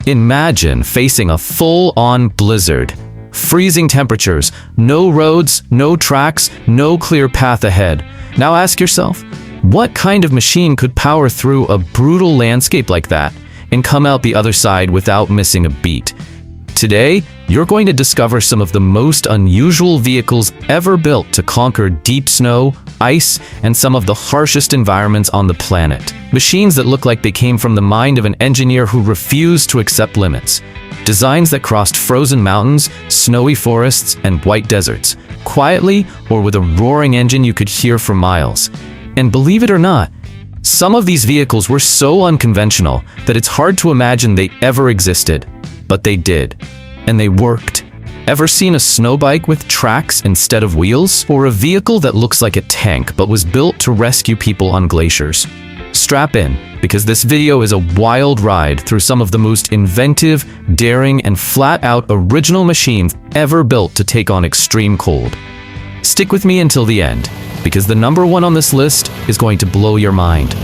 Imagine facing a full-on blizzard. Freezing temperatures, no roads, no tracks, no clear path ahead. Now ask yourself, what kind of machine could power through a brutal landscape like that and come out the other side without missing a beat? Today, you're going to discover some of the most unusual vehicles ever built to conquer deep snow, ice, and some of the harshest environments on the planet. Machines that look like they came from the mind of an engineer who refused to accept limits. Designs that crossed frozen mountains, snowy forests, and white deserts, quietly or with a roaring engine you could hear for miles. And believe it or not, some of these vehicles were so unconventional that it's hard to imagine they ever existed. But they did. And they worked. Ever seen a snow bike with tracks instead of wheels? Or a vehicle that looks like a tank but was built to rescue people on glaciers? Strap in, because this video is a wild ride through some of the most inventive, daring, and flat-out original machines ever built to take on extreme cold. Stick with me until the end, because the number one on this list is going to blow your mind.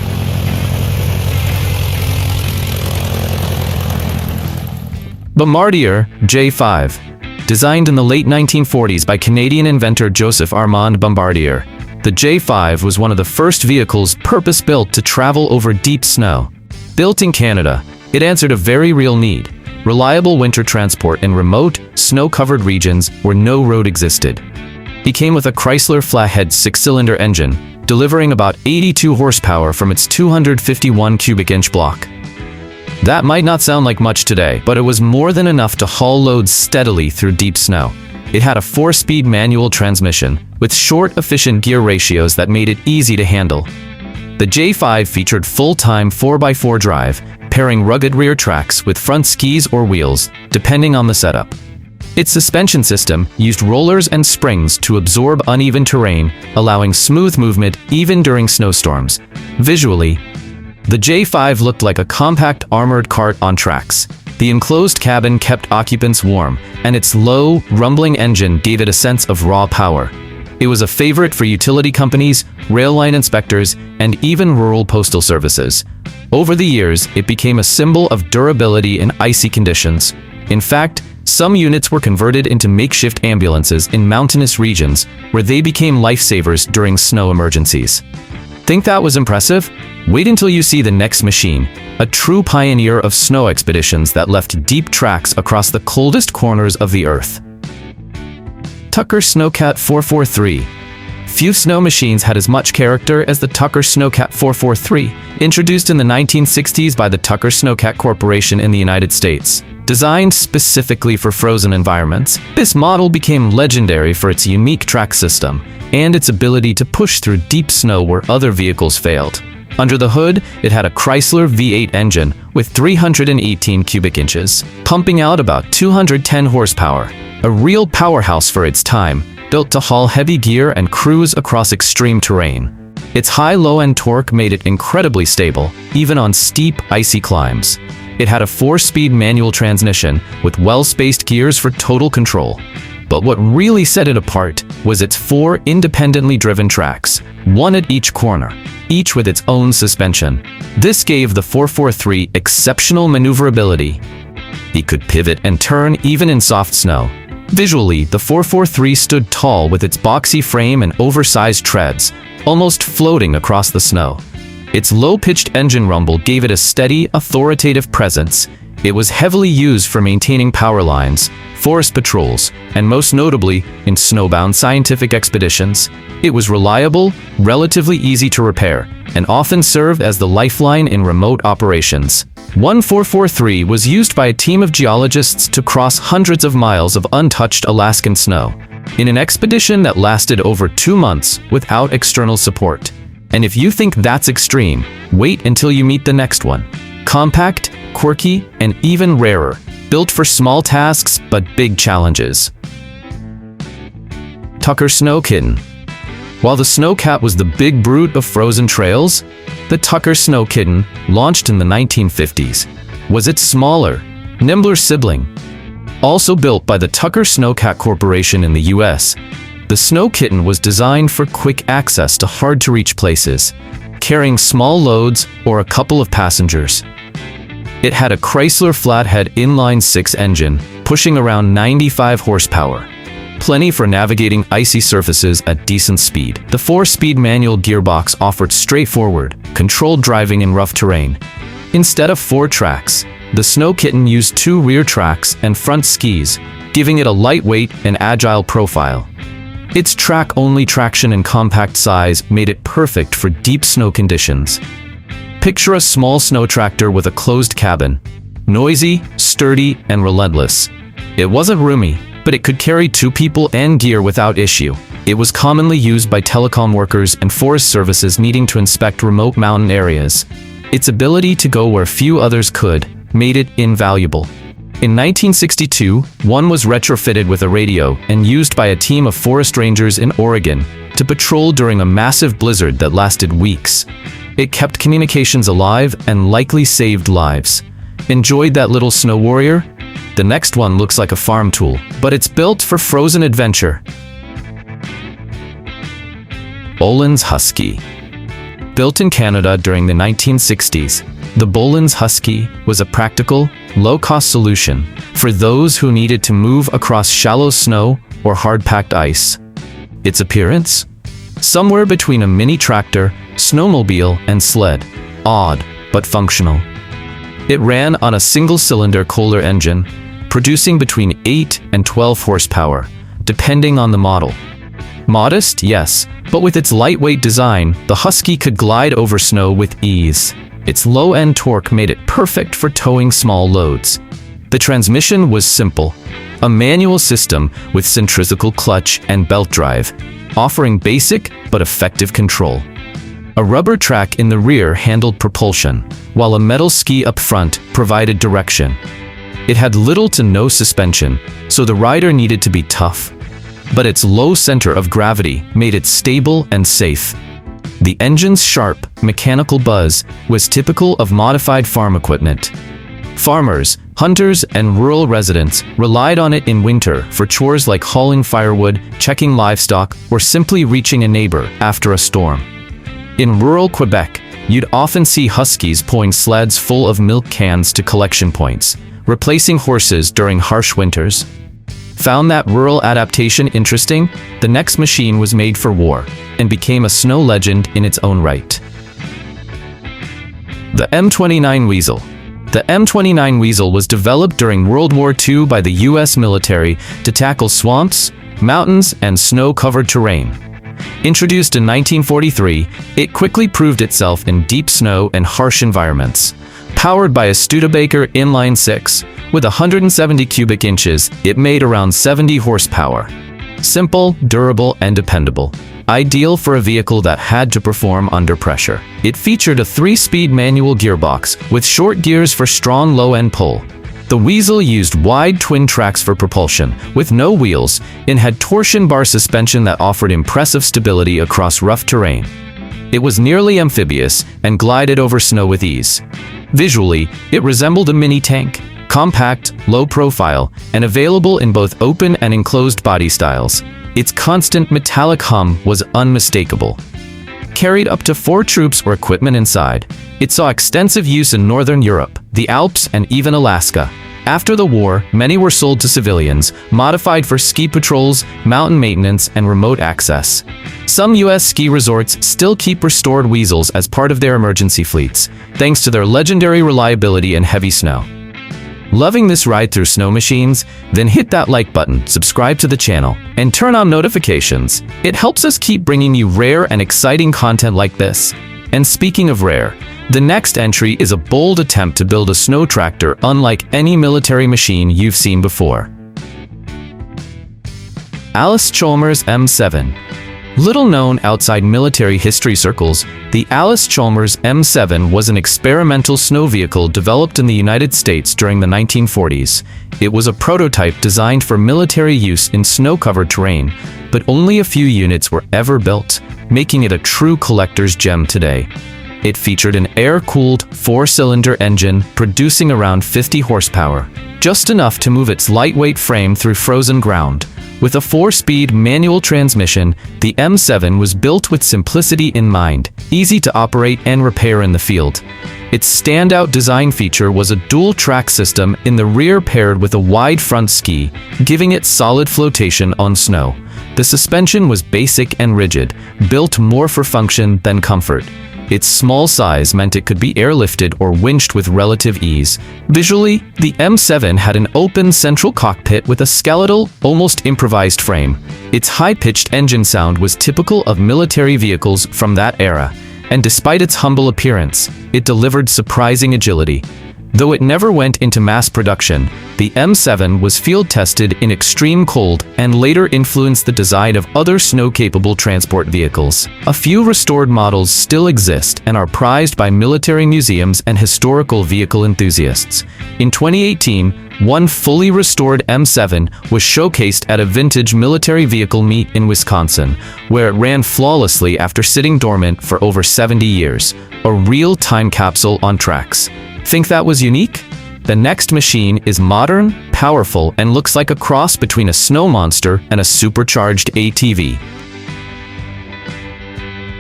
Bombardier J5. Designed in the late 1940s by Canadian inventor Joseph Armand Bombardier, the J5 was one of the first vehicles purpose-built to travel over deep snow. Built in Canada, it answered a very real need: reliable winter transport in remote, snow-covered regions where no road existed. It came with a Chrysler flathead 6-cylinder engine, delivering about 82 horsepower from its 251 cubic inch block. That might not sound like much today, but it was more than enough to haul loads steadily through deep snow. It had a 4-speed manual transmission, with short, efficient gear ratios that made it easy to handle. The J5 featured full-time 4x4 drive, pairing rugged rear tracks with front skis or wheels, depending on the setup. Its suspension system used rollers and springs to absorb uneven terrain, allowing smooth movement even during snowstorms. Visually, the J5 looked like a compact armored cart on tracks. The enclosed cabin kept occupants warm, and its low, rumbling engine gave it a sense of raw power. It was a favorite for utility companies, rail line inspectors, and even rural postal services. Over the years, it became a symbol of durability in icy conditions. In fact, some units were converted into makeshift ambulances in mountainous regions, where they became lifesavers during snow emergencies. Think that was impressive? Wait until you see the next machine, a true pioneer of snow expeditions that left deep tracks across the coldest corners of the earth. Tucker Snowcat 443. Few snow machines had as much character as the Tucker Snowcat 443, introduced in the 1960s by the Tucker Snowcat Corporation in the United States. Designed specifically for frozen environments, this model became legendary for its unique track system and its ability to push through deep snow where other vehicles failed. Under the hood, it had a Chrysler V8 engine with 318 cubic inches, pumping out about 210 horsepower, a real powerhouse for its time, built to haul heavy gear and cruise across extreme terrain. Its high low-end torque made it incredibly stable, even on steep, icy climbs. It had a 4-speed manual transmission with well-spaced gears for total control. But what really set it apart was its 4 independently driven tracks, one at each corner, each with its own suspension. This gave the 443 exceptional maneuverability. It could pivot and turn even in soft snow. Visually, the 443 stood tall with its boxy frame and oversized treads, almost floating across the snow. Its low-pitched engine rumble gave it a steady, authoritative presence. It was heavily used for maintaining power lines, forest patrols, and most notably, in snowbound scientific expeditions. It was reliable, relatively easy to repair, and often served as the lifeline in remote operations. 443 was used by a team of geologists to cross hundreds of miles of untouched Alaskan snow, in an expedition that lasted over 2 months without external support. And if you think that's extreme, wait until you meet the next one. Compact, quirky, and even rarer, built for small tasks but big challenges. Tucker Snow Kitten. While the Snowcat was the big brute of frozen trails, the Tucker Snow Kitten, launched in the 1950s, was its smaller, nimbler sibling. Also built by the Tucker Snowcat Corporation in the US, the Snow Kitten was designed for quick access to hard-to-reach places, carrying small loads or a couple of passengers. It had a Chrysler flathead inline-six engine, pushing around 95 horsepower. Plenty for navigating icy surfaces at decent speed. The 4-speed manual gearbox offered straightforward, controlled driving in rough terrain. Instead of 4 tracks, the Snow Kitten used 2 rear tracks and front skis, giving it a lightweight and agile profile. Its track-only traction and compact size made it perfect for deep snow conditions. Picture a small snow tractor with a closed cabin. Noisy, sturdy, and relentless. It wasn't roomy, but it could carry 2 people and gear without issue. It was commonly used by telecom workers and forest services needing to inspect remote mountain areas. Its ability to go where few others could made it invaluable. In 1962, one was retrofitted with a radio and used by a team of forest rangers in Oregon to patrol during a massive blizzard that lasted weeks. It kept communications alive and likely saved lives. Enjoyed that little snow warrior? The next one looks like a farm tool, but it's built for frozen adventure. Bolens Husky. Built in Canada during the 1960s, the Bolens Husky was a practical, low-cost solution for those who needed to move across shallow snow or hard-packed ice. Its appearance? Somewhere between a mini tractor, snowmobile, and sled. Odd, but functional. It ran on a single-cylinder Kohler engine, producing between 8 and 12 horsepower, depending on the model. Modest, yes, but with its lightweight design, the Husky could glide over snow with ease. Its low-end torque made it perfect for towing small loads. The transmission was simple, a manual system with centrifugal clutch and belt drive, offering basic but effective control. A rubber track in the rear handled propulsion, while a metal ski up front provided direction. It had little to no suspension, so the rider needed to be tough. But its low center of gravity made it stable and safe. The engine's sharp, mechanical buzz was typical of modified farm equipment. Farmers, hunters, and rural residents relied on it in winter for chores like hauling firewood, checking livestock, or simply reaching a neighbor after a storm. In rural Quebec, you'd often see Huskies pulling sleds full of milk cans to collection points, replacing horses during harsh winters. Found that rural adaptation interesting? The next machine was made for war and became a snow legend in its own right. The M29 Weasel. The M29 Weasel was developed during World War II by the U.S. military to tackle swamps, mountains, and snow-covered terrain. Introduced in 1943, it quickly proved itself in deep snow and harsh environments. Powered by a Studebaker inline-six, with 170 cubic inches, it made around 70 horsepower. Simple, durable, and dependable. Ideal for a vehicle that had to perform under pressure. It featured a 3-speed manual gearbox with short gears for strong low-end pull. The Weasel used wide twin tracks for propulsion, with no wheels, and had torsion bar suspension that offered impressive stability across rough terrain. It was nearly amphibious and glided over snow with ease. Visually, it resembled a mini tank, compact, low profile, and available in both open and enclosed body styles. Its constant metallic hum was unmistakable. Carried up to 4 troops or equipment inside, it saw extensive use in Northern Europe, the Alps, and even Alaska. After the war, many were sold to civilians, modified for ski patrols, mountain maintenance, and remote access. Some U.S. ski resorts still keep restored Weasels as part of their emergency fleets, thanks to their legendary reliability in heavy snow. Loving this ride through snow machines? Then hit that like button, subscribe to the channel, and turn on notifications. It helps us keep bringing you rare and exciting content like this. And speaking of rare, the next entry is a bold attempt to build a snow tractor unlike any military machine you've seen before. Allis-Chalmers M7. Little known outside military history circles, the Allis-Chalmers M7 was an experimental snow vehicle developed in the United States during the 1940s. It was a prototype designed for military use in snow-covered terrain, but only a few units were ever built, making it a true collector's gem today. It featured an air-cooled 4-cylinder engine producing around 50 horsepower, just enough to move its lightweight frame through frozen ground. With a 4-speed manual transmission, the M7 was built with simplicity in mind, easy to operate and repair in the field. Its standout design feature was a dual-track system in the rear paired with a wide front ski, giving it solid flotation on snow. The suspension was basic and rigid, built more for function than comfort. Its small size meant it could be airlifted or winched with relative ease. Visually, the M7 had an open central cockpit with a skeletal, almost improvised frame. Its high-pitched engine sound was typical of military vehicles from that era, and despite its humble appearance, it delivered surprising agility. Though it never went into mass production, the M7 was field-tested in extreme cold and later influenced the design of other snow-capable transport vehicles. A few restored models still exist and are prized by military museums and historical vehicle enthusiasts. In 2018, one fully restored M7 was showcased at a vintage military vehicle meet in Wisconsin, where it ran flawlessly after sitting dormant for over 70 years, a real time capsule on tracks. Think that was unique? The next machine is modern, powerful, and looks like a cross between a snow monster and a supercharged ATV.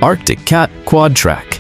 Arctic Cat Quad Track.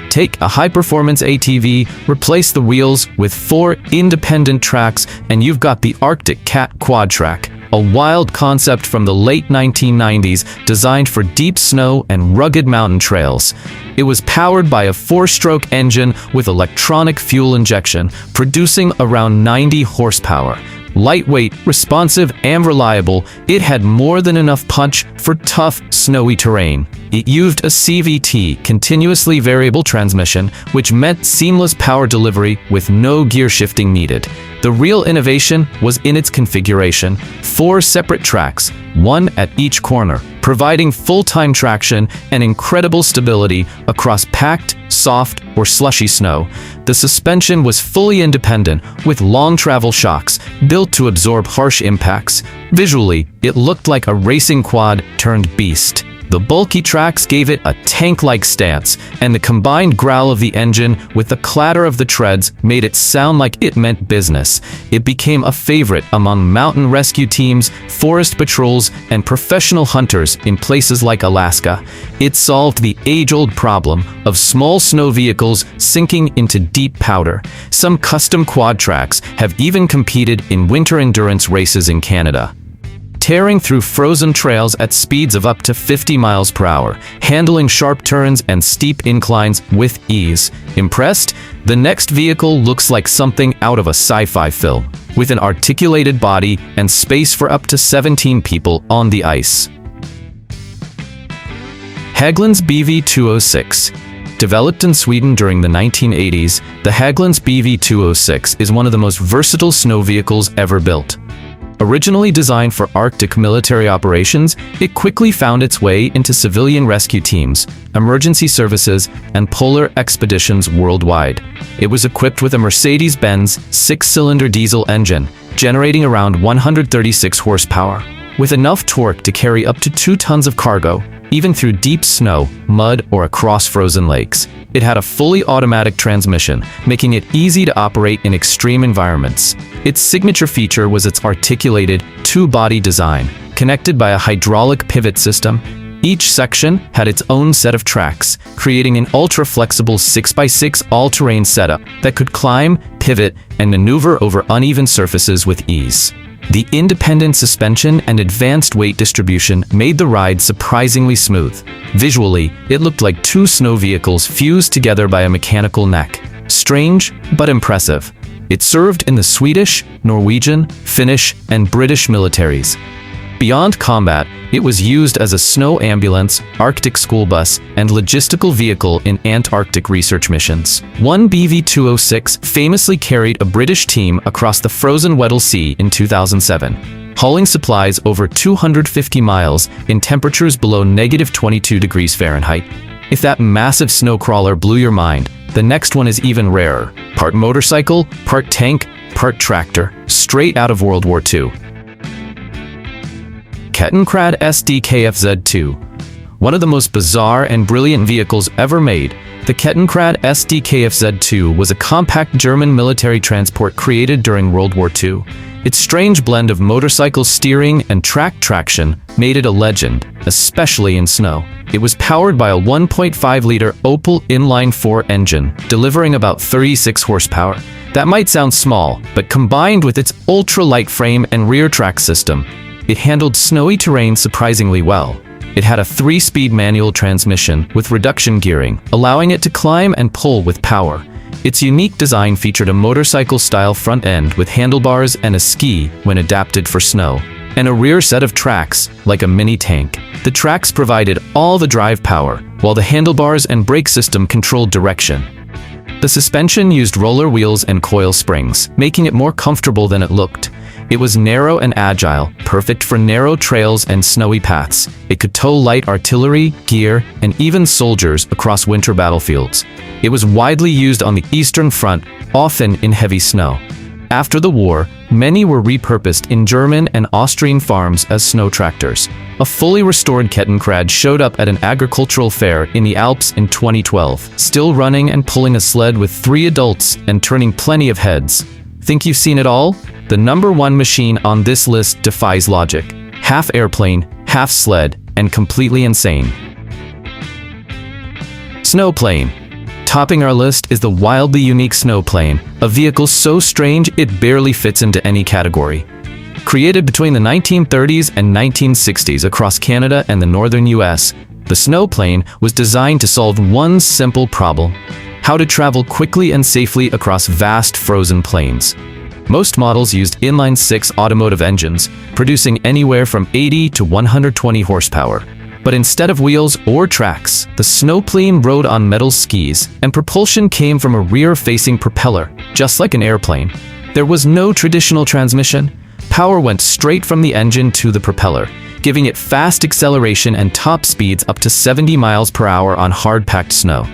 Take a high-performance ATV, replace the wheels with 4 independent tracks, and you've got the Arctic Cat Quad Track, a wild concept from the late 1990s designed for deep snow and rugged mountain trails. It was powered by a 4-stroke engine with electronic fuel injection, producing around 90 horsepower. Lightweight, responsive, and reliable, it had more than enough punch for tough, snowy terrain. It used a CVT, continuously variable transmission, which meant seamless power delivery with no gear shifting needed. The real innovation was in its configuration: 4 separate tracks, one at each corner, providing full-time traction and incredible stability across packed, soft, or slushy snow. The suspension was fully independent, with long travel shocks, built to absorb harsh impacts. Visually, it looked like a racing quad turned beast. The bulky tracks gave it a tank-like stance, and the combined growl of the engine with the clatter of the treads made it sound like it meant business. It became a favorite among mountain rescue teams, forest patrols, and professional hunters in places like Alaska. It solved the age-old problem of small snow vehicles sinking into deep powder. Some custom quad tracks have even competed in winter endurance races in Canada, tearing through frozen trails at speeds of up to 50 miles per hour, handling sharp turns and steep inclines with ease. Impressed? The next vehicle looks like something out of a sci-fi film, with an articulated body and space for up to 17 people on the ice. Hagglunds BV 206. Developed in Sweden during the 1980s, the Hagglunds BV 206 is one of the most versatile snow vehicles ever built. Originally designed for Arctic military operations, it quickly found its way into civilian rescue teams, emergency services, and polar expeditions worldwide. It was equipped with a Mercedes-Benz 6-cylinder diesel engine, generating around 136 horsepower, with enough torque to carry up to 2 tons of cargo, even through deep snow, mud, or across frozen lakes. It had a fully automatic transmission, making it easy to operate in extreme environments. Its signature feature was its articulated, 2-body design, connected by a hydraulic pivot system. Each section had its own set of tracks, creating an ultra-flexible 6x6 all-terrain setup that could climb, pivot, and maneuver over uneven surfaces with ease. The independent suspension and advanced weight distribution made the ride surprisingly smooth. Visually, it looked like 2 snow vehicles fused together by a mechanical neck. Strange, but impressive. It served in the Swedish, Norwegian, Finnish, and British militaries. Beyond combat, it was used as a snow ambulance, Arctic school bus, and logistical vehicle in Antarctic research missions. One BV-206 famously carried a British team across the frozen Weddell Sea in 2007, hauling supplies over 250 miles in temperatures below -22 degrees Fahrenheit. If that massive snow crawler blew your mind, the next one is even rarer. Part motorcycle, part tank, part tractor, straight out of World War II. Kettenkrad SDKFZ2. One of the most bizarre and brilliant vehicles ever made, The Kettenkrad SDKFZ was a compact German military transport created during World War II. Its strange blend of motorcycle steering and track traction made it a legend, especially in snow. It was powered by a 1.5-liter Opel inline-4 engine, delivering about 36 horsepower. That might sound small, but combined with its ultra-light frame and rear track system, it handled snowy terrain surprisingly well. It had a 3-speed manual transmission with reduction gearing, allowing it to climb and pull with power. Its unique design featured a motorcycle-style front end with handlebars and a ski when adapted for snow, and a rear set of tracks, like a mini tank. The tracks provided all the drive power, while the handlebars and brake system controlled direction. The suspension used roller wheels and coil springs, making it more comfortable than it looked. It was narrow and agile, perfect for narrow trails and snowy paths. It could tow light artillery, gear, and even soldiers across winter battlefields. It was widely used on the Eastern Front, often in heavy snow. After the war, many were repurposed in German and Austrian farms as snow tractors. A fully restored Kettenkrad showed up at an agricultural fair in the Alps in 2012, still running and pulling a sled with 3 adults and turning plenty of heads. Think you've seen it all? The number 1 machine on this list defies logic. Half airplane, half sled, and completely insane. Snowplane. Topping our list is the wildly unique snowplane, a vehicle so strange it barely fits into any category. Created between the 1930s and 1960s across Canada and the northern US, the snowplane was designed to solve one simple problem: how to travel quickly and safely across vast frozen plains. Most models used inline-6 automotive engines, producing anywhere from 80 to 120 horsepower. But instead of wheels or tracks, the snowplane rode on metal skis, and propulsion came from a rear-facing propeller, just like an airplane. There was no traditional transmission. Power went straight from the engine to the propeller, giving it fast acceleration and top speeds up to 70 miles per hour on hard-packed snow.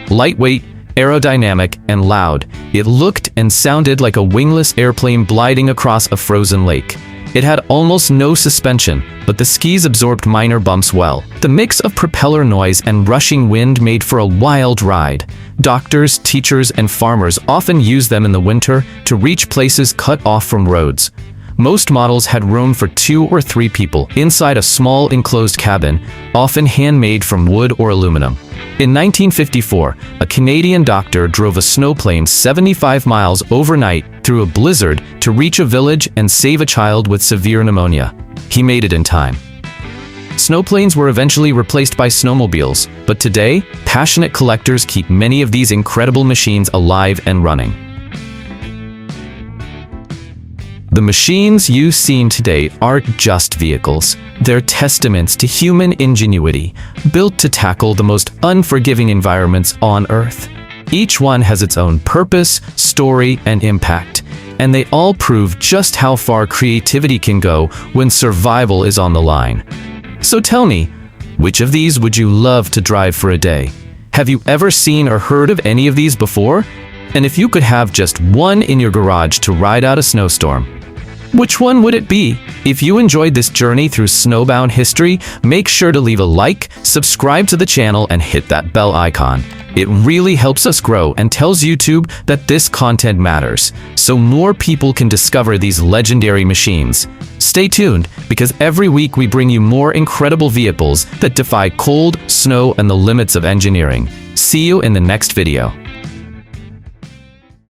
Lightweight, aerodynamic, and loud, it looked and sounded like a wingless airplane gliding across a frozen lake. It had almost no suspension, but the skis absorbed minor bumps well. The mix of propeller noise and rushing wind made for a wild ride. Doctors, teachers, and farmers often used them in the winter to reach places cut off from roads. Most models had room for 2 or 3 people inside a small enclosed cabin, often handmade from wood or aluminum. In 1954, a Canadian doctor drove a snowplane 75 miles overnight through a blizzard to reach a village and save a child with severe pneumonia. He made it in time. Snowplanes were eventually replaced by snowmobiles, but today, passionate collectors keep many of these incredible machines alive and running. The machines you've seen today aren't just vehicles. They're testaments to human ingenuity, built to tackle the most unforgiving environments on Earth. Each one has its own purpose, story, and impact, and they all prove just how far creativity can go when survival is on the line. So tell me, which of these would you love to drive for a day? Have you ever seen or heard of any of these before? And if you could have just one in your garage to ride out a snowstorm, which one would it be? If you enjoyed this journey through snowbound history, make sure to leave a like, subscribe to the channel, and hit that bell icon. It really helps us grow and tells YouTube that this content matters, so more people can discover these legendary machines. Stay tuned, because every week we bring you more incredible vehicles that defy cold, snow, and the limits of engineering. See you in the next video.